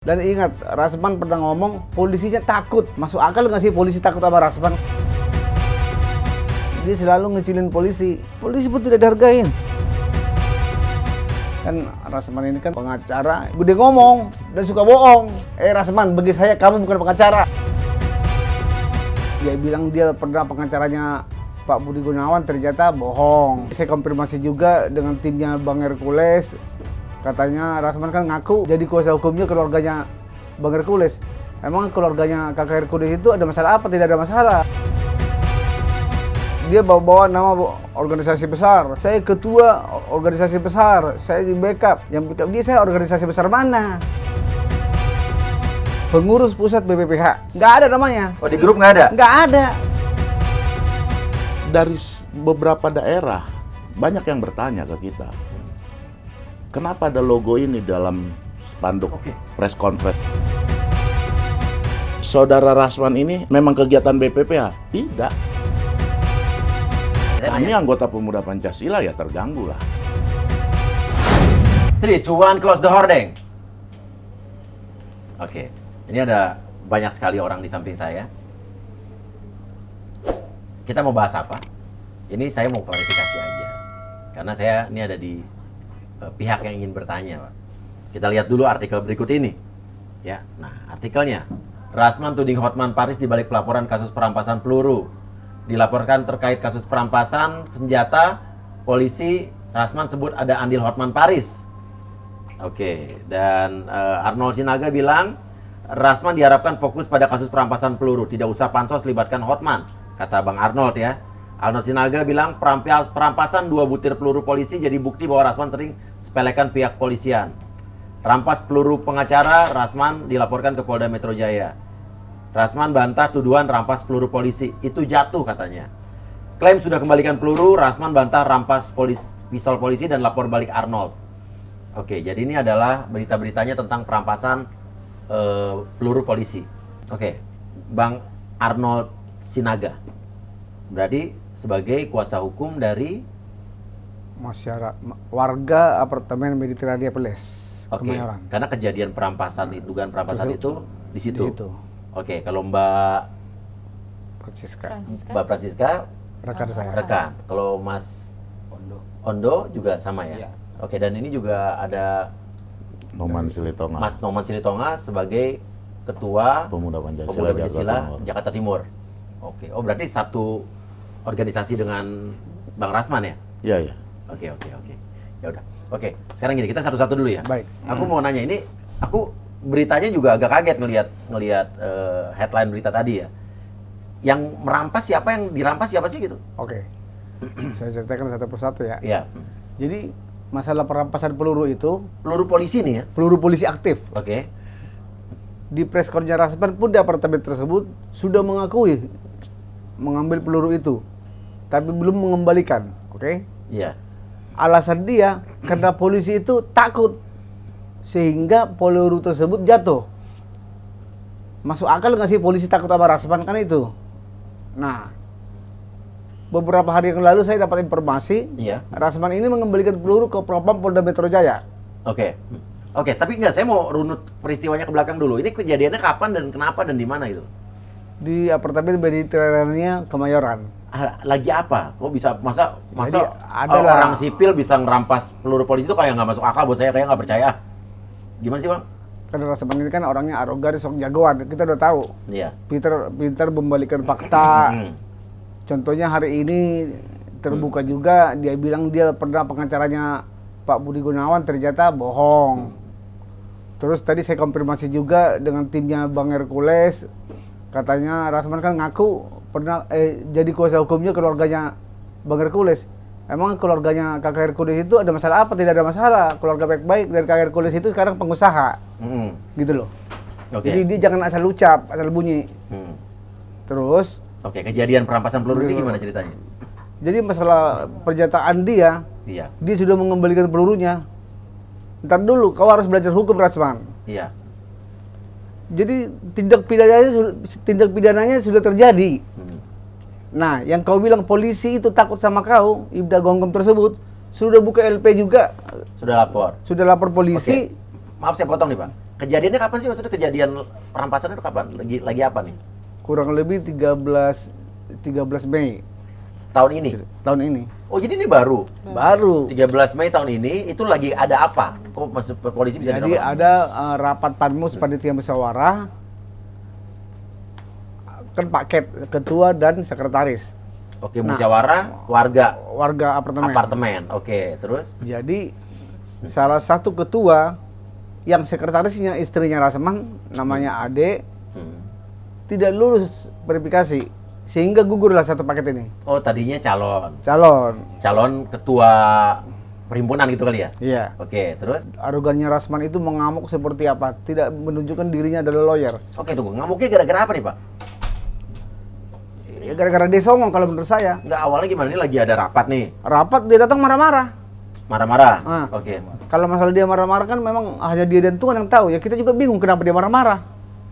Dan ingat, Rasman pernah ngomong polisinya takut. Masuk akal nggak sih polisi takut sama Rasman? Dia selalu ngecilin polisi. Polisi pun tidak dihargain. Kan Rasman ini kan pengacara, gede ngomong dan suka bohong. Rasman, bagi saya kamu bukan pengacara. Dia bilang dia pernah pengacaranya Pak Budi Gunawan, ternyata bohong. Saya konfirmasi juga dengan timnya Bang Hercules. Katanya Rasman kan ngaku jadi kuasa hukumnya keluarganya Bang Hercules. Emang keluarganya kakak Hercules itu ada masalah apa? Tidak ada masalah. Dia bawa-bawa nama organisasi besar. Saya ketua organisasi besar. Saya di backup. Yang backup dia, saya organisasi besar mana? Pengurus pusat BPPH. Nggak ada namanya. Oh, di grup nggak ada? Nggak ada. Dari beberapa daerah, banyak yang bertanya ke kita. Kenapa ada logo ini dalam spanduk press conference? Saudara Rasman ini memang kegiatan BPPH? Tidak. Kami anggota pemuda Pancasila ya terganggu lah. 3, 2, 1, close the hordeng. Oke, ini ada banyak sekali orang di samping saya. Kita mau bahas apa? Ini saya mau klarifikasi aja. Karena saya ini ada di pihak yang ingin bertanya, Pak. Kita lihat dulu artikel berikut ini. Ya, nah artikelnya. Rasman tuding Hotman Paris dibalik pelaporan kasus perampasan peluru. Dilaporkan terkait kasus perampasan senjata, polisi Rasman sebut ada andil Hotman Paris. Oke, dan Arnold Sinaga bilang Rasman diharapkan fokus pada kasus perampasan peluru, tidak usah pansos libatkan Hotman, kata Bang Arnold ya. Arnold Sinaga bilang perampasan 2 butir peluru polisi jadi bukti bahwa Rasman sering sepelekan pihak polisian. Rampas peluru pengacara, Rasman dilaporkan ke Polda Metro Jaya. Rasman bantah tuduhan rampas peluru polisi, itu jatuh katanya. Klaim sudah kembalikan peluru, Rasman bantah rampas pistol polisi dan lapor balik Arnold. Oke, jadi ini adalah berita-beritanya tentang perampasan peluru polisi. Oke, Bang Arnold Sinaga. Berarti sebagai kuasa hukum dari masyarakat warga apartemen Mediterania Place, Kemayoran. Karena kejadian perampasan, dugaan perampasan itu di situ. Oke, kalau Mbak Francisca rekan saya. Rekan. Kalau Mas Ondo juga sama ya? Iya. Oke, dan ini juga ada Noman Silitonga. Mas Noman Silitonga sebagai Ketua Pemuda Pancasila Jakarta Timur. Oke, oh berarti satu organisasi dengan Bang Rasman ya? Iya, iya. Oke. Ya udah. Oke, sekarang gini, kita satu-satu dulu ya. Baik. Aku mau nanya ini, aku beritanya juga agak kaget ngelihat headline berita tadi ya. Yang merampas siapa, yang dirampas siapa sih gitu? Oke. Saya ceritakan satu persatu ya. Iya. Jadi masalah perampasan peluru itu, Peluru polisi nih ya? peluru polisi aktif. Oke. Di press conference Rasman pun di apartemen tersebut sudah mengakui mengambil peluru itu, tapi belum mengembalikan. Oke? Iya. Alasan dia karena polisi itu takut sehingga peluru tersebut jatuh. Masuk akal nggak sih polisi takut sama Rasman kan itu? Nah, beberapa hari yang lalu saya dapat informasi, Iya. Rasman ini mengembalikan peluru ke Propam Polda Metro Jaya. Oke. Oke, tapi enggak, saya mau runut peristiwanya ke belakang dulu. Ini kejadiannya kapan dan kenapa dan di mana itu? Di apartemen Mediterania Kemayoran. Lagi apa? Kok bisa masa Jadi, adalah orang sipil bisa ngerampas peluru polisi itu kayak nggak masuk akal buat saya, kayak nggak percaya. Gimana sih, Bang? Karena Rasman ini kan orangnya arogan, sok jagoan, kita udah tahu. Iya. Pintar membalikkan fakta. Contohnya hari ini terbuka juga, dia bilang dia pernah pengacaranya Pak Budi Gunawan, ternyata bohong. Terus tadi saya konfirmasi juga dengan timnya Bang Hercules. Katanya Rasman kan ngaku pernah jadi kuasa hukumnya keluarganya Bang Hercules. Emang keluarganya kakak Hercules itu ada masalah apa? Tidak ada masalah. Keluarga baik-baik, dan kakak Hercules itu sekarang pengusaha. Gitu loh. Oke. Jadi dia jangan asal ucap, asal bunyi. Terus Oke, kejadian perampasan peluru ini gimana ceritanya? jadi masalah pernyataan dia, Iya. dia sudah mengembalikan pelurunya. Ntar dulu, kau harus belajar hukum, Rasman. Iya. Jadi tindak pidananya sudah terjadi. Nah, yang kau bilang polisi itu takut sama kau, Ibda Gonggom tersebut, sudah buka LP juga. Sudah lapor. Sudah lapor polisi. Oke. Maaf saya potong nih Pak. Kejadiannya kapan sih, maksudnya kejadian perampasan itu kapan? Lagi apa nih? Kurang lebih 13 Mei Tahun ini? tahun ini. Oh, jadi ini baru? Baru. 13 Mei tahun ini, itu lagi ada apa? Kok masuk polisi bisa Jadi dilakukan? ada rapat Panmus panitia musyawarah, kan paket ketua dan sekretaris Oke, musyawarah warga apartemen. apartemen. Oke, terus? Jadi salah satu ketua yang sekretarisnya istrinya Rasman namanya Ade tidak lulus verifikasi sehingga gugurlah satu paket ini. Oh, tadinya calon ketua perhimpunan gitu kali ya? Iya. Oke, terus? Arogannya Rasman itu mengamuk seperti apa? Tidak menunjukkan dirinya adalah lawyer. Oke, tunggu. Ngamuknya gara-gara apa nih, Pak? Ya gara-gara dia songong kalau menurut saya. Nggak, awalnya gimana? Ini lagi ada rapat nih. Rapat dia datang marah-marah. Marah-marah? Ah. Oke. Kalau masalah dia marah-marah kan memang hanya dia dan Tuhan yang tahu. Ya kita juga bingung kenapa dia marah-marah.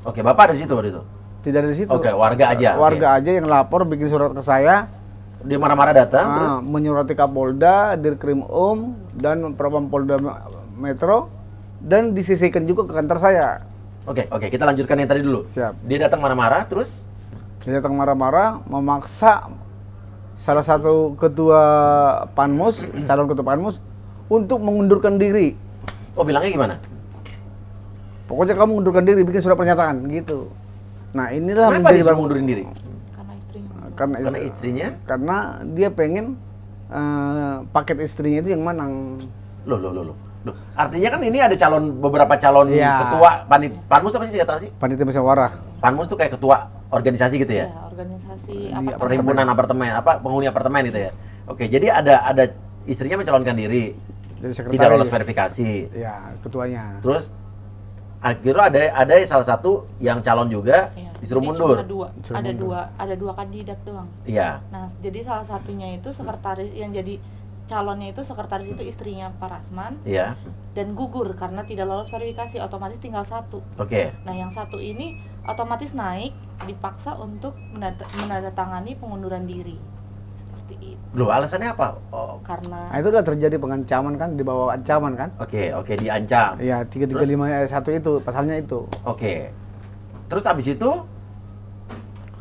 Oke, Bapak ada di situ waktu itu? Tidak dari situ. Oke, warga aja. Warga aja yang lapor bikin surat ke saya. Dia marah-marah datang, terus? Menyurati Kapolda, Dirkrim dan Propam Polda Metro dan disisihkan juga ke kantor saya. Oke, kita lanjutkan yang tadi dulu. Siap. Dia datang marah-marah, terus? Dia datang marah-marah, memaksa salah satu ketua Panmus, calon ketua Panmus, untuk mengundurkan diri. Oh, bilangnya gimana? Pokoknya kamu mengundurkan diri, bikin surat pernyataan, gitu. Nah inilah Kenapa disuruh mundurin diri? Karena istrinya? Karena dia pengen paket istrinya itu yang menang. Loh. Artinya kan ini ada beberapa calon Iya. ketua Panmus apa sih singkatan sih? Panitia musyawarah. Panmus tuh kayak ketua organisasi gitu ya? Ya, organisasi Di Perhimpunan apartemen, penghuni apartemen gitu ya? Oke, jadi ada istrinya mencalonkan diri, Jadi tidak lolos verifikasi. Ya, ketuanya. Terus akhirnya ada salah satu yang calon juga Ya, disuruh jadi mundur. cuma ada dua kandidat doang. Iya. Nah, jadi salah satunya itu sekretaris yang jadi calonnya itu sekretaris itu istrinya Pak Rasman Iya. dan gugur karena tidak lolos verifikasi, otomatis tinggal satu. Oke. Nah, yang satu ini otomatis naik dipaksa untuk menandatangani pengunduran diri. Seperti itu. Loh, alasannya apa? Oh, Karena Nah, itu udah terjadi pengancaman kan, di bawah ancaman kan? oke, diancam. Iya, 335 ayat 1 itu, pasalnya itu. Oke. Terus abis itu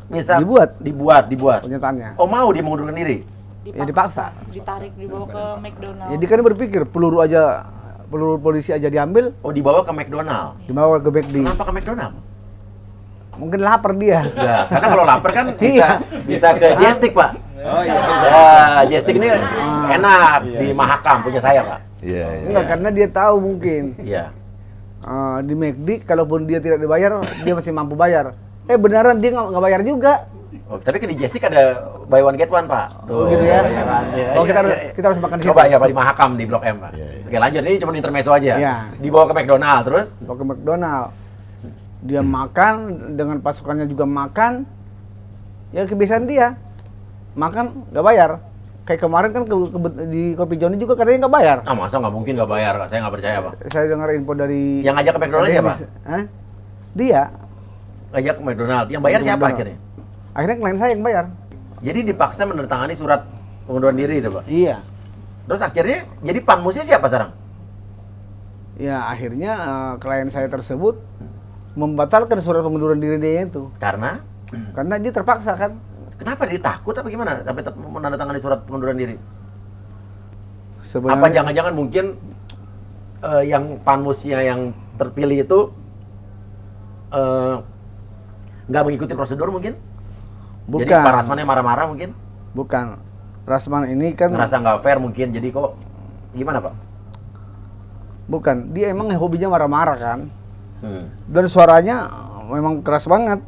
bisa Dibuat. dibuat. Pernyataannya. Oh, mau dia mengundurkan diri? Ya, dipaksa. ditarik dibawa ke McDonald. Jadi kan berpikir peluru polisi aja diambil, Oh, dibawa ke McDonald. dibawa ke McD. Kenapa ke McDonald? Mungkin lapar dia. Enggak, karena kalau lapar kan Iya. bisa ke Jestik, Pak. Oh iya. Ya, Jestik ini enak di Mahakam punya saya, Pak. Iya. Enggak, karena dia tahu mungkin Iya. di McD kalaupun dia tidak dibayar, dia masih mampu bayar. Beneran dia nggak bayar juga. Oh, tapi di Jestik ada buy one get one, Pak. Oh, gitu ya. Iya, Pak. Iya, Oh, iya, kita iya. harus makan di situ. Coba ya, Pak, di Mahakam di Blok M, Pak. Iya, iya. Oke, lanjut. Ini cuma intermezzo aja. Iya. Dibawa ke McDonald, terus? Bawa ke McDonald. Dia makan dengan pasukannya juga makan. Ya kebiasaan dia. Makan nggak bayar. Kayak kemarin kan di Kopi Joni juga katanya nggak bayar. Ah, masa nggak mungkin nggak bayar? Saya nggak percaya, Pak. Saya dengar info dari Yang ngajak ke McDonald siapa? Hah? Dia. Ngajak ke McDonald. Yang bayar siapa McDonald. akhirnya? Akhirnya klien saya yang bayar. Jadi dipaksa menandatangani surat pengunduran diri itu, Pak. Iya. Terus akhirnya jadi panmusnya siapa sekarang? Ya akhirnya klien saya tersebut membatalkan surat pengunduran diri dia itu. Karena Karena dia terpaksa kan. kenapa dia takut apa gimana sampai menandatangani surat pengunduran diri? Apa Sebenarnya jangan-jangan mungkin yang panmusnya yang terpilih itu nggak mengikuti prosedur mungkin? bukan. Jadi Pak Rasmannya marah-marah mungkin? Bukan. Rasman ini kan Ngerasa nggak fair mungkin, jadi kok gimana, Pak? bukan. Dia emang hobinya marah-marah kan. Hmm. Dan suaranya memang keras banget.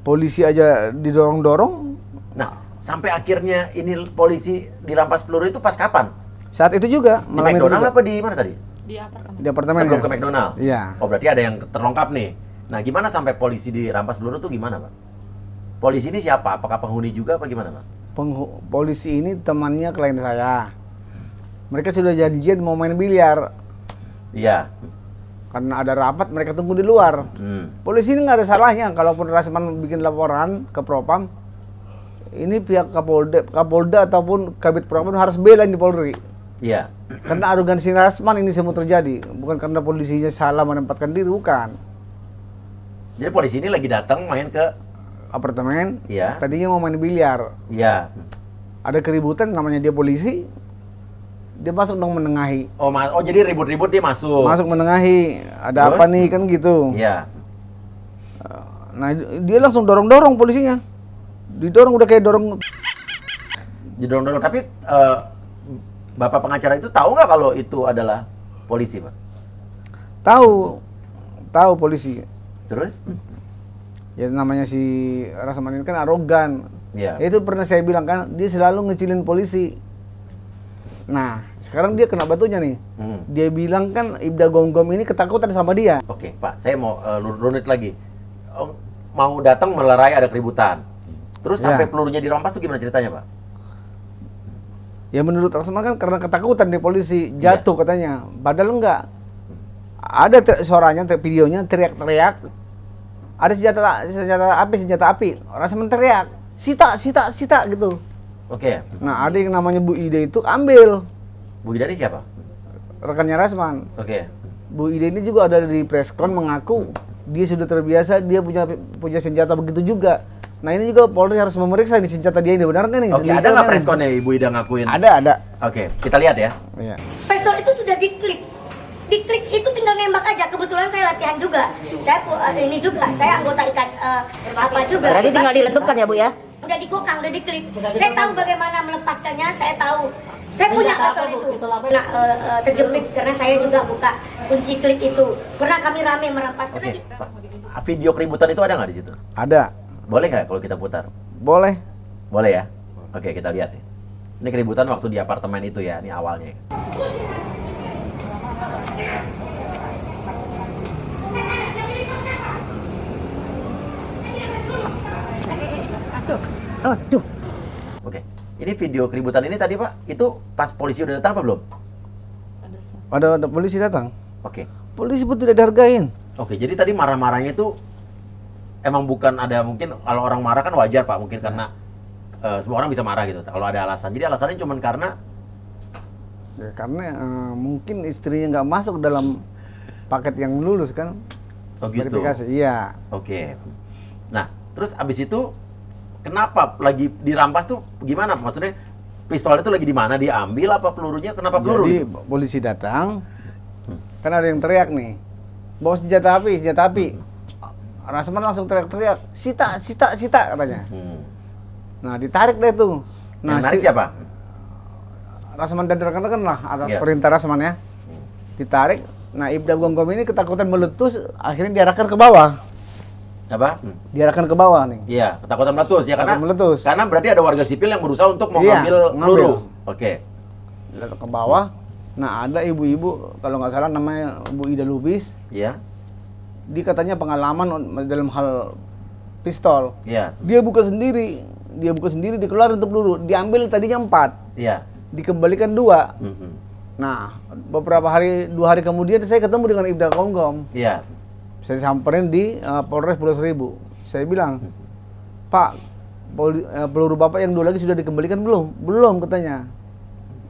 Polisi aja didorong-dorong. Nah, sampai akhirnya ini polisi dirampas peluru itu pas kapan? Saat itu juga Di malam itu McDonald juga. apa di mana tadi? Di apartemen. Di apartemen. Sebelum ya? ke McDonald? Iya. Oh, berarti ada yang terlengkap nih. Nah, gimana sampai polisi dirampas peluru tuh gimana, Pak? Polisi ini siapa? Apakah penghuni juga apa gimana, Pak? Polisi ini temannya klien saya. Mereka sudah janjian mau main biliar. Iya. Karena ada rapat, mereka tunggu di luar. Polisi ini nggak ada salahnya. Kalaupun Rasman bikin laporan ke Propam, ini pihak Kapolda ataupun Kabit Propam harus bela di Polri. Iya. Karena arogansi Rasman ini semua terjadi, bukan karena polisinya salah menempatkan diri, bukan. Jadi polisi ini lagi datang main ke Apartemen, Iya. tadinya mau main biliar. Iya. Ada keributan, namanya dia polisi, dia masuk dong menengahi. Oh, jadi ribut-ribut dia masuk. Masuk menengahi, ada Terus? apa nih kan gitu. Iya. Nah dia langsung dorong-dorong polisinya. Didorong udah kayak dorong. Didorong-dorong. Tapi Bapak pengacara itu tahu nggak kalau itu adalah polisi, Pak? Tahu polisi. Terus? Ya namanya si Rasman ini kan arogan. Iya. Ya, itu pernah saya bilang kan, dia selalu ngecilin polisi. Nah, sekarang dia kena batunya nih. Dia bilang kan Ibda Gonggom ini ketakutan sama dia. Oke, Pak. Saya mau runut lagi. Oh, mau datang melerai ada keributan. Terus Ya. sampai pelurunya dirampas tuh gimana ceritanya, Pak? Ya menurut Rasman kan karena ketakutan di polisi, jatuh katanya. Padahal enggak. Ada suaranya, videonya teriak-teriak. Ada senjata api. Rasman teriak, sita gitu. Oke. Nah, ada yang namanya Bu Ida itu ambil, Bu Ida ini siapa? rekannya Rasman. Oke. Bu Ida ini juga ada di preskon mengaku dia sudah terbiasa, dia punya senjata begitu juga. Nah, ini juga Polri harus memeriksa ini senjata dia ini benar nggak nih? Oke, ada nggak preskonnya Ibu Ida ngakuin? Ada. Oke, kita lihat ya. Iya. Pistol itu sudah diklik itu tinggal nembak aja. Kebetulan saya latihan juga. Saya ini juga, saya anggota ikat apa juga. Berarti tinggal diletupkan ya Bu ya? Udah digokang, udah diklik. Saya tahu bagaimana melepaskannya, saya tahu. Saya punya pistol itu. Nah, terjepit karena saya juga buka kunci klik itu. Karena kami rame merampas. Oke, Pak. Video keributan itu ada nggak di situ? Ada. Boleh nggak kalau kita putar? Boleh. Boleh ya? Oke, kita lihat nih. Ini keributan waktu di apartemen itu ya, ini awalnya. Aduh. Oke. Ini video keributan ini tadi, Pak, itu pas polisi udah datang apa belum? Ada polisi datang. Oke. Polisi pun tidak dihargain. Oke, jadi tadi marah-marahnya itu emang bukan ada mungkin kalau orang marah kan wajar, Pak, mungkin karena semua orang bisa marah gitu. Kalau ada alasan. Jadi alasannya cuma karena Ya, karena mungkin istrinya nggak masuk dalam paket yang lulus kan. oh gitu. Verifikasi. Iya. Oke. Nah, terus abis itu kenapa lagi dirampas tuh gimana? Maksudnya pistol itu lagi di mana? Diambil apa pelurunya? Kenapa peluru? Jadi itu? polisi datang, kan ada yang teriak nih, bawa senjata api. Rasman langsung teriak-teriak, sita katanya. Nah ditarik deh tuh. Nah, Yang narik siapa? Rasman dan rekan-rekan lah atas Iya. perintah Rasman ya. Ditarik. Nah Ibda Gonggom ini ketakutan meletus, akhirnya diarahkan ke bawah. Apa? Diarahkan ke bawah nih. Iya, ketakutan meletus ya karena Takut meletus. karena berarti ada warga sipil yang berusaha untuk mau Iya, ngambil peluru. Oke. Diarahkan ke bawah. Nah ada ibu-ibu, kalau nggak salah namanya Bu Ida Lubis. Iya. Dia katanya pengalaman dalam hal pistol. Iya. Dia buka sendiri, dikeluarin untuk peluru. Diambil tadinya 4, Iya. dikembalikan 2. Mhm. Nah, beberapa hari, 2 hari kemudian saya ketemu dengan Ibda Gonggom. Iya. Saya samperin di Polres Pulau Seribu. Saya bilang, Pak, peluru Bapak yang 2 lagi sudah dikembalikan belum? Belum katanya.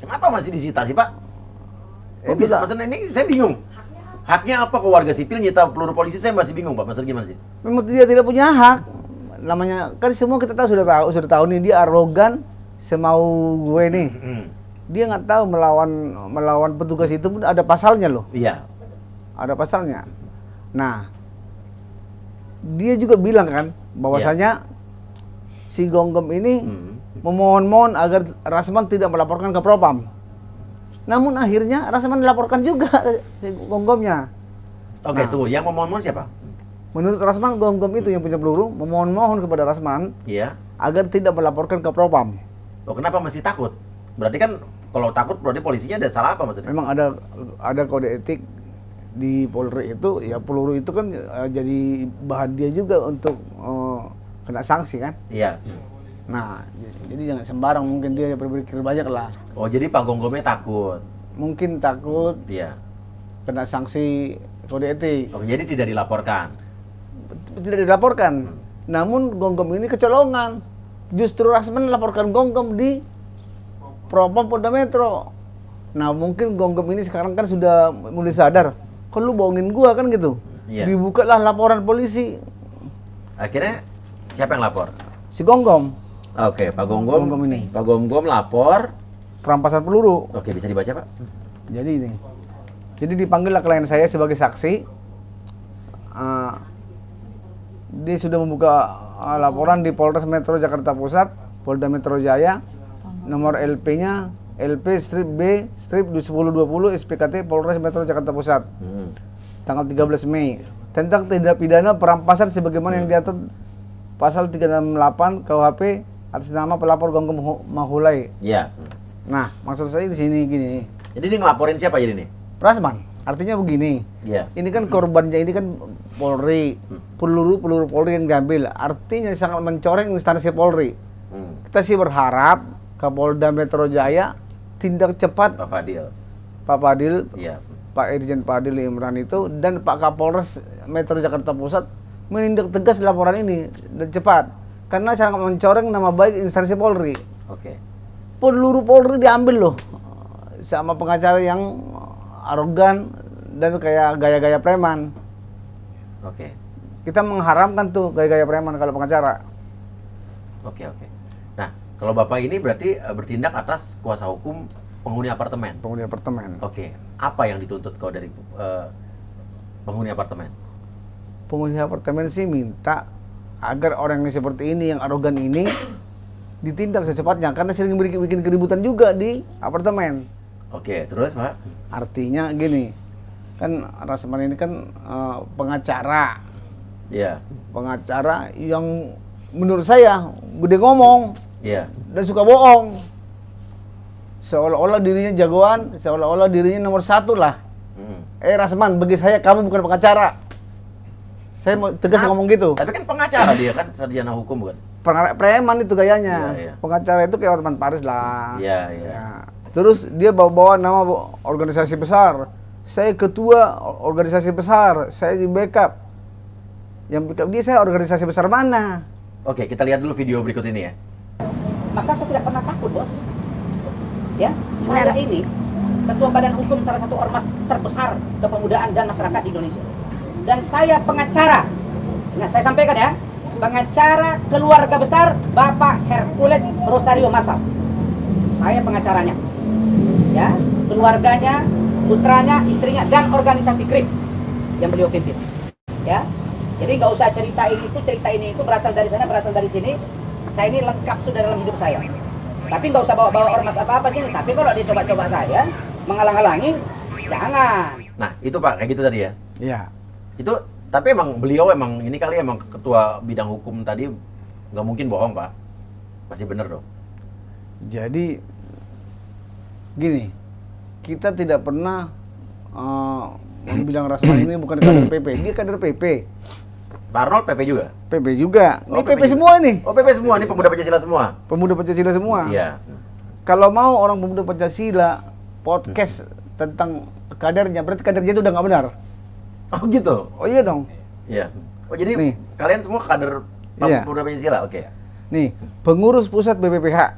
Kenapa masih disita sih, Pak? Kok Itu bisa tak- maksudnya ini saya bingung. Haknya apa ke warga sipil nyita peluru polisi, saya masih bingung, Pak. Maksudnya gimana sih? Memang dia tidak punya hak. Namanya kan semua kita tahu sudah tahu nih dia arogan semau gue nih. Dia nggak tahu melawan petugas itu pun ada pasalnya loh. Iya. Ada pasalnya. Nah, dia juga bilang kan bahwasanya si Gonggom ini memohon-mohon agar Rasman tidak melaporkan ke Propam. Namun akhirnya Rasman dilaporkan juga si Gonggomnya. Oke, Nah. tunggu. Yang memohon-mohon siapa? Menurut Rasman, Gonggom itu yang punya peluru memohon-mohon kepada Rasman Iya. agar tidak melaporkan ke Propam. Oh, kenapa masih takut? Berarti kan kalau takut berarti polisinya ada salah apa maksudnya? Memang ada kode etik di Polri itu, ya peluru itu kan jadi bahan dia juga untuk kena sanksi kan. Iya. Nah, jadi jangan sembarang, mungkin dia berpikir banyak lah. Oh, jadi Pak Gonggomnya takut. Mungkin takut Iya. kena sanksi kode etik. Oh, jadi tidak dilaporkan. Tidak dilaporkan. Namun Gonggom ini kecolongan. Justru Rasman melaporkan Gonggom di Propam Polda Metro. Nah mungkin Gonggom ini sekarang kan sudah mulai sadar, kok lu bohongin gua kan gitu. Iya. Dibukalah laporan polisi Akhirnya siapa yang lapor? si Gonggom Oke, Pak Gonggom. Gonggom ini. Pak Gonggom lapor. perampasan peluru. Oke, bisa dibaca, Pak? Jadi ini, jadi dipanggillah klien saya sebagai saksi. Dia sudah membuka laporan di Polres Metro Jakarta Pusat, Polda Metro Jaya, nomor LP-nya LP strip B strip 1020 SPKT Polres Metro Jakarta Pusat, tanggal 13 Mei, tentang tindak pidana perampasan sebagaimana yang diatur pasal 368 KUHP atas nama pelapor Gonggom Mahulai. Iya. Nah, maksud saya di sini gini, Jadi ini ngelaporin siapa jadi nih? Rasman, artinya begini. Iya. Ini kan korbannya ini kan Polri, peluru Polri yang diambil, artinya sangat mencoreng instansi Polri. Kita sih berharap Kapolda Metro Jaya tindak cepat, Pak Fadil. Pak Fadil, Iya. Pak Irjen Fadil Imran itu, dan Pak Kapolres Metro Jakarta Pusat menindak tegas laporan ini dan cepat, karena sangat mencoreng nama baik instansi Polri. Oke. Peluru Polri diambil loh sama pengacara yang arogan dan kayak gaya-gaya preman. Oke. Kita mengharamkan tuh gaya-gaya preman kalau pengacara. Oke. Nah, kalau Bapak ini berarti bertindak atas kuasa hukum penghuni apartemen. Penghuni apartemen. Oke. Apa yang dituntut kau dari penghuni apartemen? Penghuni apartemen sih minta agar orang yang seperti ini, yang arogan ini ditindak secepatnya, karena sering bikin keributan juga di apartemen. Oke, terus Pak? Artinya gini, kan Rasman ini kan pengacara. Iya. Pengacara yang menurut saya gede ngomong Iya. dan suka bohong. Seolah-olah dirinya jagoan, seolah-olah dirinya nomor satu lah. Rasman, bagi saya kamu bukan pengacara. Saya mau tegas ngomong gitu. Tapi kan pengacara dia kan sarjana hukum bukan? Preman itu gayanya. Iya. Pengacara itu kayak Otman Paris lah. Iya. Ya. Terus dia bawa nama organisasi besar. Saya ketua organisasi besar, saya di backup. Yang backup dia, saya organisasi besar mana? Oke, kita lihat dulu video berikut ini ya. Maka saya tidak pernah takut, bos. Ya, saya ini ketua badan hukum salah satu ormas terbesar kepemudaan dan masyarakat di Indonesia. Dan saya pengacara. Nah, saya sampaikan ya, pengacara keluarga besar Bapak Hercules Rosario Marsal. Saya pengacaranya. Ya, keluarganya, putranya, istrinya, dan organisasi GRIP yang beliau pimpin. Ya, jadi nggak usah cerita ini itu berasal dari sana, berasal dari sini. Saya ini lengkap sudah dalam hidup saya. Tapi nggak usah bawa-bawa ormas apa-apa sini. Tapi kalau dia coba-coba saya menghalang-halangi, jangan. Nah, itu Pak, kayak gitu tadi ya. Iya. Itu, tapi emang beliau emang ini kali emang ketua bidang hukum tadi nggak mungkin bohong Pak. Masih bener dong. Jadi gini, kita tidak pernah bilang Rasman ini bukan kader PP, dia kader PP. Pak Arnold PP juga? PP juga. Oh, Ini PP juga. semua nih. Oh, PP semua, ini pemuda Pancasila semua? Pemuda Pancasila semua. Iya. Kalau mau orang pemuda Pancasila podcast tentang kadernya, berarti kadernya itu udah nggak benar. Oh gitu? Oh iya dong. Iya. Oh jadi Nih. kalian semua kader Iya. pemuda Pancasila? Oke. Nih, pengurus pusat BPPH.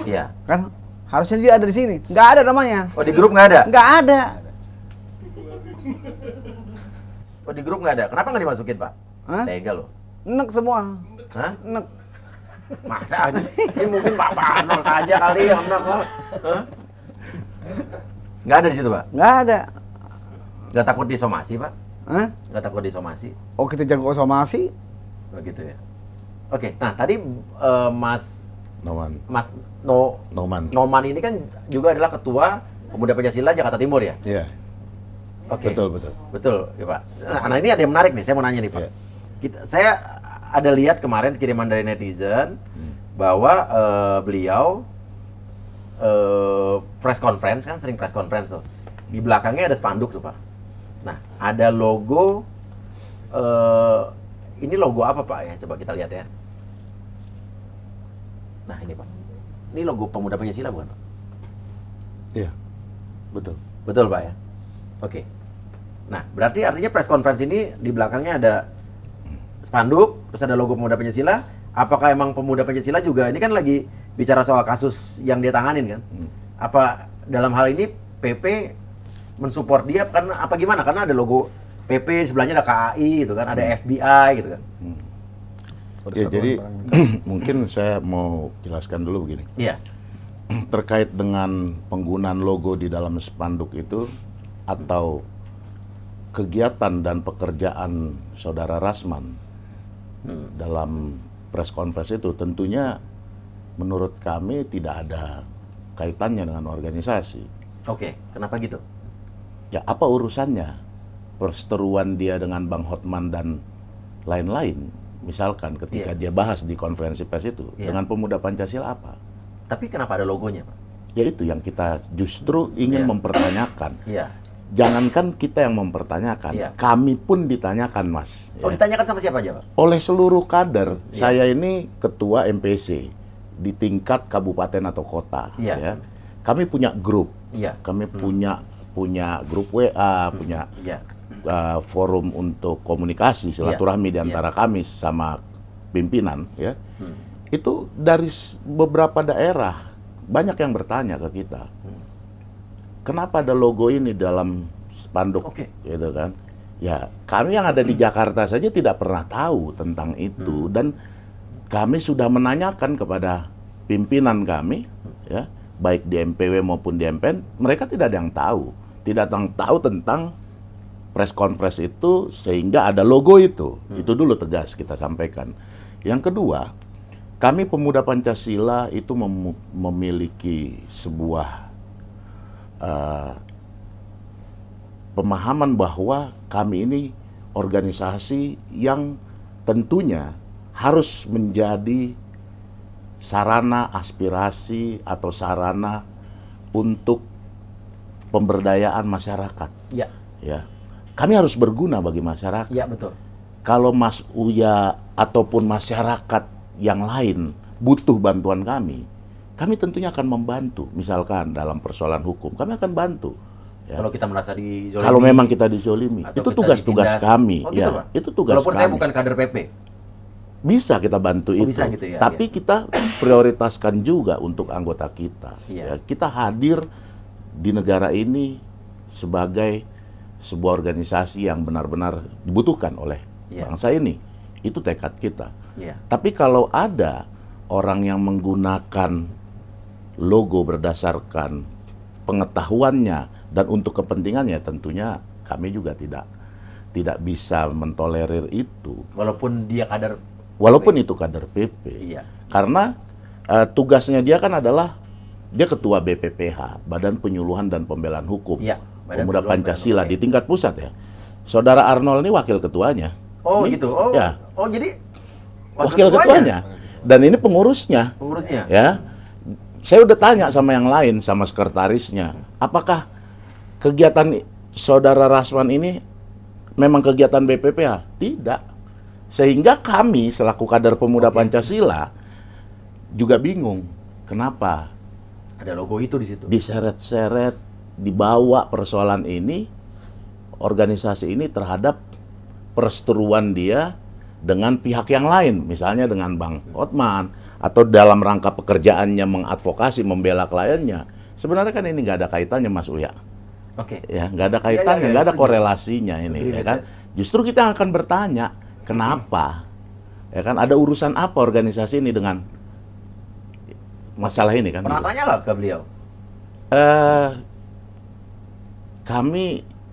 Iya. Kan harusnya dia ada di sini. Nggak ada namanya. Oh di grup nggak ada? Nggak ada. Oh di grup nggak ada? Kenapa nggak dimasukin Pak? Hah? Tega loh. Enek semua. Hah? Enek. Masa? Ini mungkin Pak Arnold aja kali yang enak. Hah? Nggak ada di situ Pak? Nggak ada. Nggak takut disomasi Pak? Hah? Nggak takut disomasi? Oh kita jago somasi. Begitu ya. Oke, nah tadi Mas Noman. Noman ini kan juga adalah ketua Pemuda Pancasila Jakarta Timur ya? Iya. Oke. Betul. Betul, ya Pak. Nah, ini ada yang menarik nih, saya mau nanya nih Pak. Iya. Saya ada lihat kemarin kiriman dari netizen bahwa beliau press conference, kan sering press conference tuh. Di belakangnya ada spanduk tuh Pak. Nah, ada logo, ini logo apa Pak ya? Coba kita lihat ya. Nah ini Pak, ini logo Pemuda Pancasila bukan Pak? Iya. Betul. Betul Pak ya? Oke. Nah, berarti artinya press conference ini di belakangnya ada spanduk, terus ada logo Pemuda Pancasila. Apakah emang Pemuda Pancasila juga, ini kan lagi bicara soal kasus yang dia tanganin kan? Apa dalam hal ini PP mensupport dia karena apa gimana? Karena ada logo PP, sebelahnya ada KAI gitu kan, ada FBI gitu kan. Ya, jadi mungkin saya mau jelaskan dulu begini. Iya. Terkait dengan penggunaan logo di dalam spanduk itu atau kegiatan dan pekerjaan Saudara Rasman dalam press conference itu tentunya menurut kami tidak ada kaitannya dengan organisasi. Oke, kenapa gitu? Ya apa urusannya perseteruan dia dengan Bang Hotman dan lain-lain? Misalkan ketika dia bahas di konferensi pers itu dengan pemuda Pancasila apa? Tapi kenapa ada logonya, Pak? Ya itu yang kita justru ingin mempertanyakan. Iya. Jangankan kita yang mempertanyakan, kami pun ditanyakan, Mas. Oh, ditanyakan sama siapa aja, Pak? Oleh seluruh kader. Saya ini ketua MPC di tingkat kabupaten atau kota. Ya. Kami punya grup. Kami punya grup WA, punya forum untuk komunikasi silaturahmi di antara kami sama pimpinan. Ya. Itu dari beberapa daerah banyak yang bertanya ke kita. Kenapa ada logo ini dalam spanduk, gitu kan? Ya, kami yang ada di Jakarta saja tidak pernah tahu tentang itu dan kami sudah menanyakan kepada pimpinan kami, ya, baik di MPW maupun di MPN, mereka tidak ada yang tahu, tentang press conference itu sehingga ada logo itu. Itu dulu tegas kita sampaikan. Yang kedua, kami pemuda Pancasila itu memiliki sebuah pemahaman bahwa kami ini organisasi yang tentunya harus menjadi sarana aspirasi atau sarana untuk pemberdayaan masyarakat. Ya. Kami harus berguna bagi masyarakat. Iya, betul. Kalau Mas Uya ataupun masyarakat yang lain butuh bantuan kami tentunya akan membantu. Misalkan dalam persoalan hukum, kami akan bantu. Ya. Kalau kita merasa dizolimi. Kalau memang kita dizolimi, atau itu kita tugas-tugas ditindas. kami. Oh, gitu, Ya, Pak? itu tugas Walaupun kami. saya bukan kader PP. Bisa kita bantu itu. Bisa gitu ya, Tapi kita prioritaskan juga untuk anggota kita. Ya, kita hadir di negara ini sebagai sebuah organisasi yang benar-benar dibutuhkan oleh bangsa ini. Itu tekad kita. Tapi kalau ada orang yang menggunakan logo berdasarkan pengetahuannya dan untuk kepentingannya, tentunya kami juga tidak bisa mentolerir itu. Walaupun dia kader. Walaupun itu kader PP. Karena tugasnya dia kan adalah dia ketua BPPH, Badan Penyuluhan dan Pembelaan Hukum. Pemuda Pancasila di tingkat pusat ya. Saudara Arnold ini wakil ketuanya. Oh ini, gitu. Oh. Ya. Oh jadi wakil ketuanya. Dan ini pengurusnya. Pengurusnya. Ya. Saya udah tanya sama yang lain, sama sekretarisnya, apakah kegiatan Saudara Rasman ini memang kegiatan BPPH? Tidak. Sehingga kami selaku kader pemuda Pancasila juga bingung. Kenapa? Ada logo itu di situ. Diseret-seret, dibawa persoalan ini, organisasi ini terhadap perseteruan dia dengan pihak yang lain, misalnya dengan Bang Hotman, atau dalam rangka pekerjaannya mengadvokasi, membela kliennya. Sebenarnya kan ini nggak ada kaitannya, Mas Uya. Ya, nggak ada kaitannya, nggak ada korelasinya ini, ya kan? Justru kita akan bertanya, kenapa? Ya kan, ada urusan apa organisasi ini dengan masalah ini kan? Pernah tanya nggak ke beliau? Kami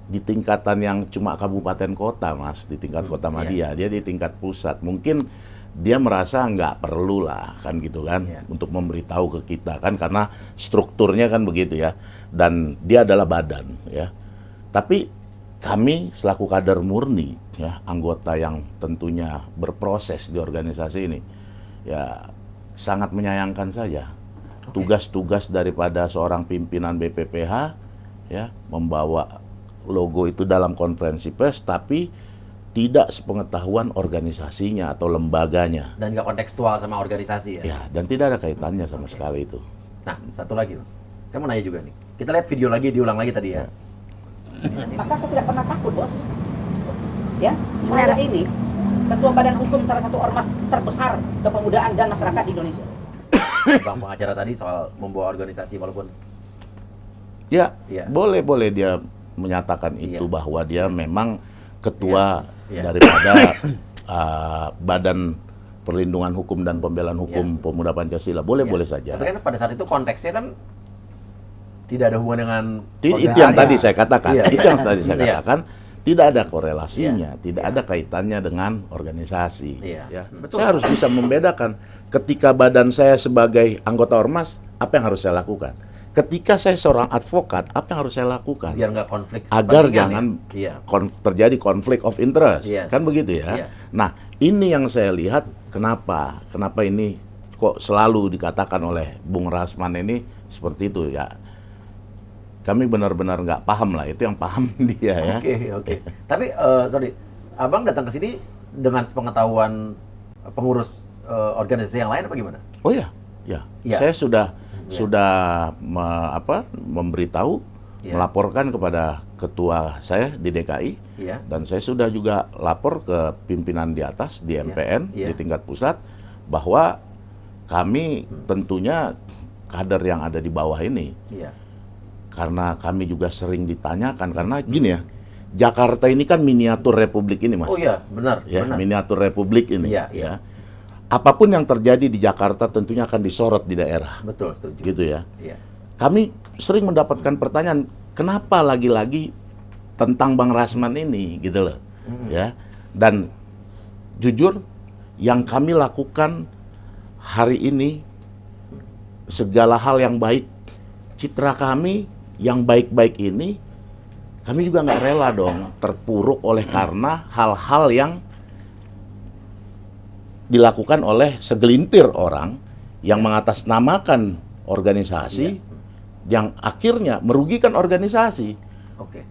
di tingkatan yang cuma kabupaten kota, Mas, di tingkat kota Madia, dia di tingkat pusat. Mungkin dia merasa nggak perlu lah, kan gitu kan, untuk memberitahu ke kita kan, karena strukturnya kan begitu ya, dan dia adalah badan ya. Tapi kami selaku kader murni ya, anggota yang tentunya berproses di organisasi ini, ya sangat menyayangkan saja tugas-tugas daripada seorang pimpinan BPPH ya, membawa logo itu dalam konferensi pers, tapi tidak sepengetahuan organisasinya atau lembaganya. Dan nggak kontekstual sama organisasi ya? Ya, dan tidak ada kaitannya sama sekali itu. Nah, satu lagi, saya mau nanya juga nih. Kita lihat video lagi, diulang lagi tadi ya. Maka saya tidak pernah takut, Bos. Ya, saya ini Ketua Badan Hukum salah satu ormas terbesar kepemudaan dan masyarakat di Indonesia. Bang pengacara tadi soal membawa organisasi, walaupun Ya, Iya. boleh dia menyatakan Iya. itu bahwa dia memang ketua Iya. daripada Badan Perlindungan Hukum dan Pembelaan Hukum Pemuda Pancasila. Boleh saja. Tapi kan pada saat itu konteksnya kan tidak ada hubungan dengan Itu yang organisasi. tadi saya katakan. Iya. Itu yang tadi saya Iya. katakan. Tidak ada korelasinya, Iya. tidak Iya. ada kaitannya dengan organisasi. Iya. Ya. Betul. Saya harus bisa membedakan. Ketika badan saya sebagai anggota ormas, apa yang harus saya lakukan? Ketika saya seorang advokat, apa yang harus saya lakukan? Biar nggak konflik Agar kepentingan jangan ya. terjadi konflik of interest, Yes. kan begitu ya? Iya. Nah, ini yang saya lihat kenapa ini kok selalu dikatakan oleh Bung Rasman ini seperti itu ya. Kami benar-benar nggak paham lah, itu yang paham dia ya. Oke. Tapi sorry, abang datang ke sini dengan sepengetahuan pengurus organisasi yang lain apa gimana? Oh ya. Ya. Saya sudah Ya. memberitahu, Ya. melaporkan kepada ketua saya di DKI, Iya. dan saya sudah juga lapor ke pimpinan di atas di MPN Ya. di tingkat pusat bahwa kami tentunya kader yang ada di bawah ini, Iya. karena kami juga sering ditanyakan karena gini ya, Jakarta ini kan miniatur republik ini, Mas. Oh iya, benar. Ya, benar. miniatur republik ini. Iya, iya. Ya. Apapun yang terjadi di Jakarta tentunya akan disorot di daerah, Betul, setuju. gitu ya. Iya. Kami sering mendapatkan pertanyaan, kenapa lagi-lagi tentang Bang Rasman ini, gitu loh, ya. Dan jujur, yang kami lakukan hari ini segala hal yang baik, citra kami yang baik-baik ini, kami juga nggak rela dong terpuruk oleh karena hal-hal yang dilakukan oleh segelintir orang yang mengatasnamakan organisasi yang akhirnya merugikan organisasi. Oke.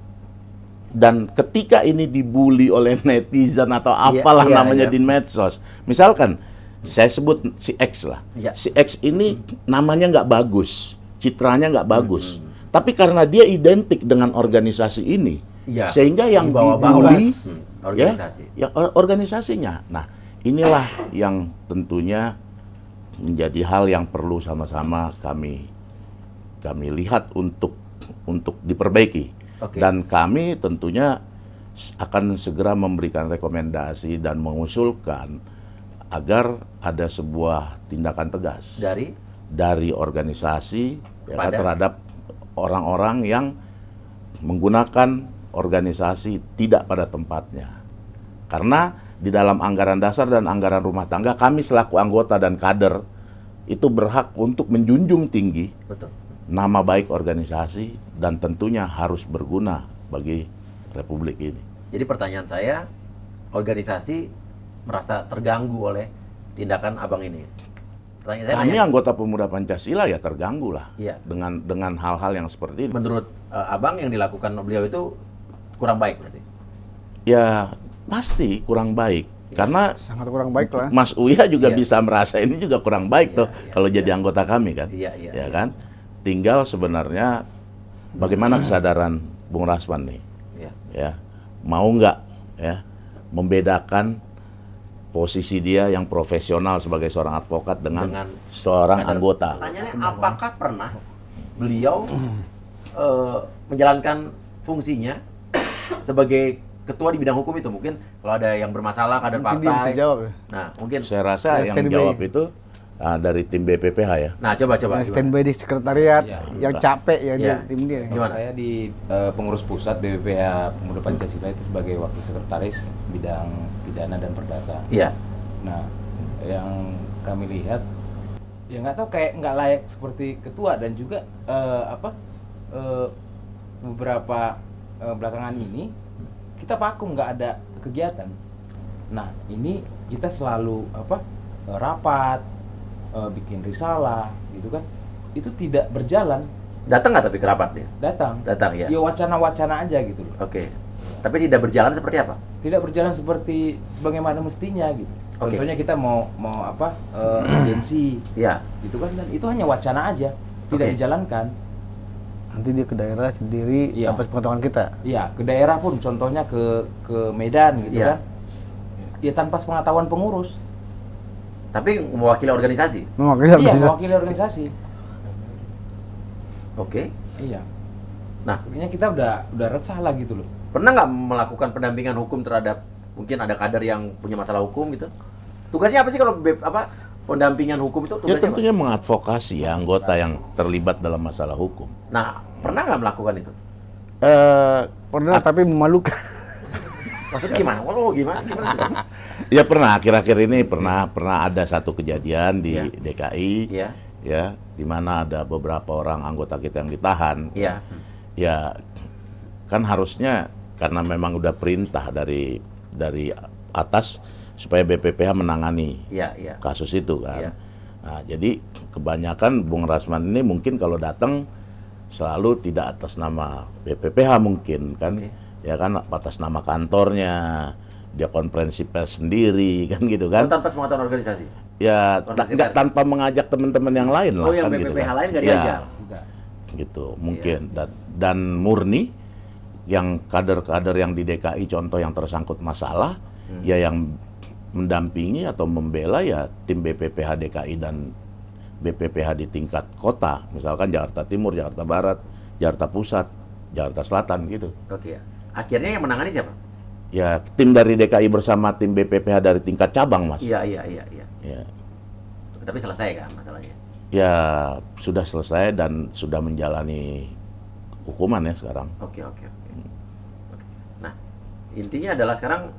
Dan ketika ini dibully oleh netizen atau apalah iya, namanya iya. di medsos, misalkan saya sebut si X lah, Iya. si X ini namanya nggak bagus, citranya nggak bagus, tapi karena dia identik dengan organisasi ini, Iya. sehingga yang Dibawa-bawa. dibully Organisasi. ya organisasinya. Nah, inilah yang tentunya menjadi hal yang perlu sama-sama kami lihat untuk diperbaiki. Oke. Dan kami tentunya akan segera memberikan rekomendasi dan mengusulkan agar ada sebuah tindakan tegas dari organisasi ya kan, terhadap orang-orang yang menggunakan organisasi tidak pada tempatnya. Karena di dalam anggaran dasar dan anggaran rumah tangga, kami selaku anggota dan kader itu berhak untuk menjunjung tinggi Betul. nama baik organisasi dan tentunya harus berguna bagi republik ini. Jadi pertanyaan saya, organisasi merasa terganggu oleh tindakan abang ini. Pertanyaan saya Kami nanya, anggota Pemuda Pancasila ya terganggu lah Iya. dengan hal-hal yang seperti ini. menurut abang yang dilakukan beliau itu kurang baik berarti? Ya pasti kurang baik karena Sangat kurang baik lah. Mas Uya juga Iya. bisa merasa ini juga kurang baik Iya, tuh iya, kalau iya. jadi anggota kami kan. Iya, iya, Ya iya. kan? Tinggal sebenarnya bagaimana kesadaran Bung Rasman nih. Iya. Ya. Mau nggak ya membedakan posisi dia yang profesional sebagai seorang advokat dengan seorang kader. anggota. Pertanyaannya, apakah pernah beliau menjalankan fungsinya sebagai ketua di bidang hukum itu? Mungkin kalau ada yang bermasalah kader Mungkin dia bisa partai. jawab ya. Nah, mungkin. Saya rasa Saya yang standby. jawab itu dari tim BPPH ya. Nah, coba. Yang gimana? standby di sekretariat, Iya. yang capek ya Iya. tim dia. Gimana? Saya di pengurus pusat BPPH Pemuda Pancasila itu sebagai wakil sekretaris bidang pidana dan perdata. Iya. Nah, yang kami lihat ya nggak tahu kayak nggak layak seperti ketua dan juga beberapa belakangan ini kita vakum nggak ada kegiatan. Nah, ini kita selalu rapat, bikin risalah gitu kan, itu tidak berjalan. Datang nggak tapi ke rapat dia? Datang Ya. ya wacana-wacana aja gitu loh. Oke. Tapi tidak berjalan seperti apa? Tidak berjalan seperti bagaimana mestinya gitu. Oke. Contohnya kita mau agensi Iya. gitu kan, dan itu hanya wacana aja, tidak Oke. dijalankan. Nanti dia ke daerah sendiri Iya. tanpa pengetahuan kita. Iya, ke daerah pun contohnya ke Medan gitu Iya. kan. Ya tanpa pengetahuan pengurus. Tapi mewakili organisasi. Memang Iya, mewakili organisasi. Oke. Iya. Nah, Kayaknya kita udah resah lah gitu loh. pernah nggak melakukan pendampingan hukum terhadap mungkin ada kader yang punya masalah hukum gitu? Tugasnya apa sih kalau pendampingan hukum itu Ya tugasnya tentunya mengadvokasi ya anggota yang terlibat dalam masalah hukum. apa? Nah, pernah nggak melakukan itu? Pernah, tapi memalukan. Maksudnya gimana? Oh, gimana? Gimana? Ya pernah, akhir-akhir ini pernah ada satu kejadian di Iya. DKI, Iya. ya, di mana ada beberapa orang anggota kita yang ditahan. Iya. Ya, kan harusnya karena memang udah perintah dari atas supaya BPPH menangani Iya, iya. kasus itu kan. Iya. Nah, jadi kebanyakan Bung Rasman ini mungkin kalau datang selalu tidak atas nama BPPH mungkin kan, Oke. ya kan atas nama kantornya, dia konferensi pers sendiri kan gitu kan. Tanpa sepengetahuan organisasi. Ya Konferensi nggak pers. tanpa mengajak teman-teman yang lain lah Oh, yang kan gitu BPPH kan. lain nggak Ya, diajak? Enggak. gitu mungkin dan murni yang kader-kader yang di DKI contoh yang tersangkut masalah ya yang mendampingi atau membela ya tim BPPH DKI dan BPPH di tingkat kota, misalkan Jakarta Timur, Jakarta Barat, Jakarta Pusat, Jakarta Selatan gitu. Oke ya. Akhirnya yang menangani siapa? Ya tim dari DKI bersama tim BPPH dari tingkat cabang, Mas. Iya. Ya, Tapi selesai kan masalahnya? ya sudah selesai dan sudah menjalani hukuman ya sekarang. Oke. Nah, intinya adalah sekarang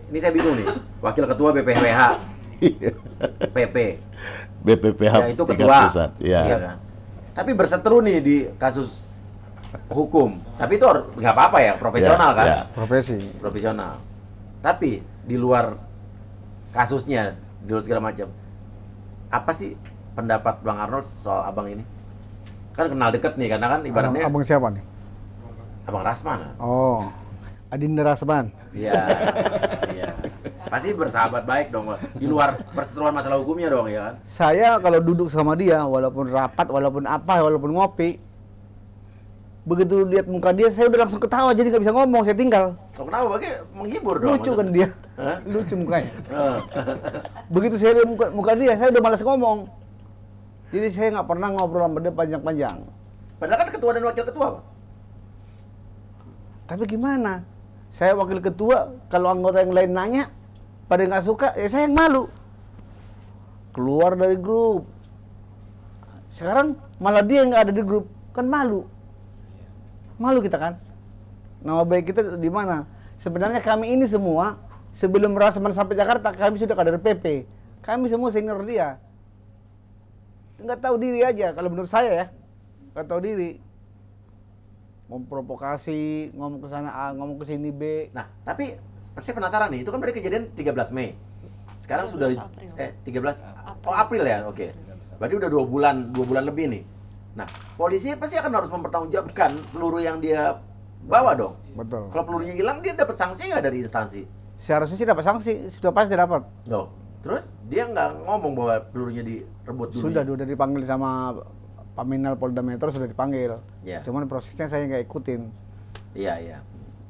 ini saya bingung nih, wakil ketua BPPH, PP, BPPH ya itu tingkat ketua, pusat. Ya. iya kan. Tapi berseteru nih di kasus hukum. Tapi itu nggak apa-apa ya, profesional Ya, kan? ya. Profesi. Profesional. Tapi di luar kasusnya, di luar segala macam, apa sih pendapat Bang Arnold soal abang ini? Kan kenal deket nih, karena kan ibaratnya Abang siapa nih? Abang Rasman. Oh, Adinda Rasman. Iya, iya. Pasti bersahabat baik dong, di luar perseteruan masalah hukumnya dong, ya kan? Saya kalau duduk sama dia, walaupun rapat, walaupun apa, walaupun ngopi, begitu lihat muka dia, saya udah langsung ketawa, jadi nggak bisa ngomong, saya tinggal. Oh, kenapa? Bagi menghibur dong. Lucu kan maksudnya. dia, Hah? lucu mukanya. Eh. Begitu saya lihat muka dia, saya udah malas ngomong. Jadi saya nggak pernah ngobrol sama dia panjang-panjang. Padahal kan ketua dan wakil ketua, Pak. Tapi gimana? Saya wakil ketua, kalau anggota yang lain nanya, pada nggak suka, ya saya yang malu. Keluar dari grup. Sekarang malah dia yang nggak ada di grup, kan malu. Malu kita kan? Nama baik kita di mana? Sebenarnya kami ini semua, sebelum Rasman sampai Jakarta, kami sudah kader PP. Kami semua senior dia. Nggak tahu diri aja, kalau menurut saya ya. Nggak tahu diri. Memprovokasi, ngomong ke sana A, ngomong ke sini B. Nah, tapi pasti penasaran nih, itu kan berarti kejadian 13 Mei. Sekarang 13 sudah April. 13 Oh, April ya. Oke. Berarti udah 2 bulan lebih nih. Nah, polisi pasti akan harus mempertanggungjawabkan peluru yang dia bawa dong. Betul. Kalau pelurunya hilang, dia dapat sanksi nggak dari instansi? Seharusnya sih dapat sanksi, sudah pasti dapat. Loh, terus dia nggak ngomong bahwa pelurunya direbut dulu. Sudah dipanggil sama Paminal Polda Metro, sudah dipanggil. Ya. Cuman prosesnya saya nggak ikutin. Iya.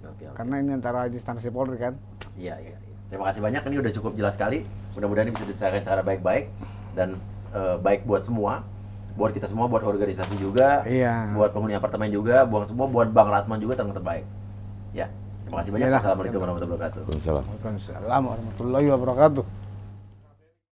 Oke. Karena ini antara instansi Polri kan. Iya. Terima kasih banyak, ini udah cukup jelas sekali. Mudah-mudahan ini bisa diselesaikan secara baik-baik dan baik buat semua. Buat kita semua, buat organisasi juga, Iya. buat penghuni apartemen juga, buat Bang Rasman juga terbaik. Ya, terima kasih banyak. Iyalah. Assalamualaikum warahmatullahi wabarakatuh. Waalaikumsalam. Waalaikumsalam warahmatullahi wabarakatuh.